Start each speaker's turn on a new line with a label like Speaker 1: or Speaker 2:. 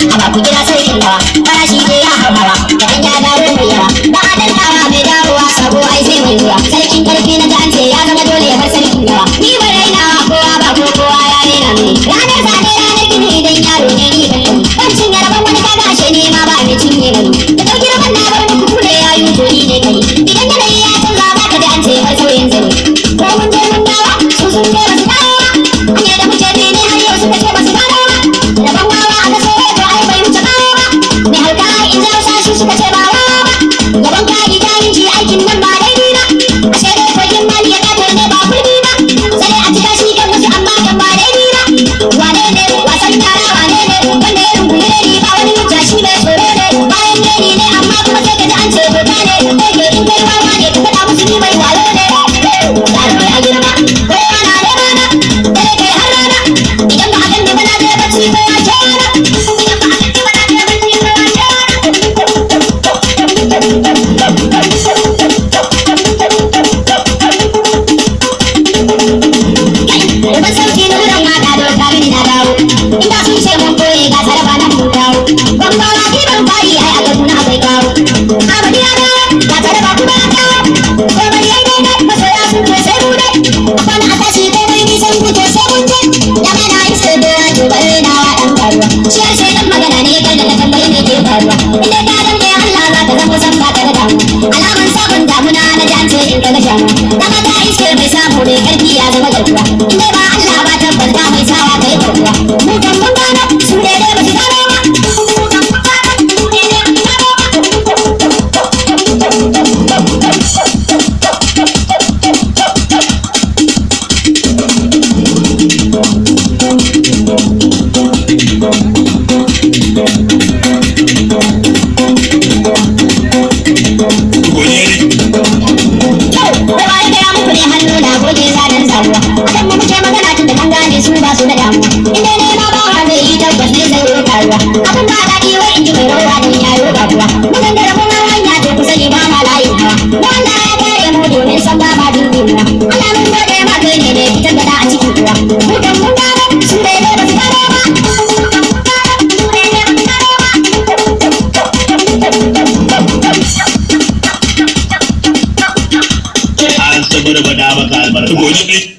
Speaker 1: amma ku kira sarkin dawa farashi ne ya hawa idan ya dawo mai yawa ba a dantawa mai dawowa sabo ai sai mai zuwa sarkin karfi na ta ce ya zama dole ya bar sarkin dawa ni ba rainawa kowa ba ko kowa ya rena mini ranar zane ranar gini idan yaro ne ni ban ban cinye rabon wani kaga ashe ne ma ba mai cinye gani da dauki rabon na bar muku kule ya yi tori ne kai idan yanayi ya canza za ka ji an ce bar sauyin zane ko mun je mun dawa su sun je basu dawo ba hanyar da muke bi ne har yau suka ce basu gano ba rabon wawa a kaso to ai bai wuce kawo ba mai hauka in za sa shi suka ce ba wawa ba gaban kaji jahilci aikin nan ba daidai ba ashe dai kogin mali ya kato ne ba kulmi ba sai a cika shi kan wasu amma kan ba daidai ba wane ne wasan yara wane ne wanda ya rungumi ne ba wani hujja shi mai tsoro ne bayan gani ne amma kuma sai ka ji an ce doka ne kai in kai wawa ne ka faɗa musu ni mai wayo ne ɗalibai a girma kowa na da rana dare kai har rana idan ba a ganni ba na je bacci ko ya ce rana idan ba a ganni ba na je bacci ko ya ce Ruban sauki nuran mata da wata mini na dawo inda sun ce mun koye ga sarrafa na mun dawo ban ba wa ban fari ai a gabu na akwai kawo abadi ya dawo ga sarrafa kuma ya dawo ko bari ai dai masoya sun ce sai mu dai kwana a tashi ko mai nisan kuce sai mun je da mana iska da to bare na wa dan karuwa shi ya ce dan magana ne kai da na tambayi ne ke faruwa idan ka dan kai Allah za ka zama san ba ka da damu alaman sabon damuna na jance in ka ga shama dan ka iske mai samu ne karfi ya zama garkuwa inda ba Allah ba tabbas ba mai sawa kai garkuwa mu kan mun gano su ne dai ba su gano ba mu kan mun gano su ne dai ba su gano su ba su da damu inda ne ma ba wa zai yi tabbas ne zai yi karuwa abin ba daɗi wai in ji mai rawa da ya yi karuwa mutan da rabon hanya ce kusa ne ba ma layin hawa wanda ya kare mu domin san ba ma dubin ruwa Allah mun gode ma kai ne fitar da a cikin ruwa mutan mun gano su dai ba su gano ba
Speaker 2: an saboda bada maka albarka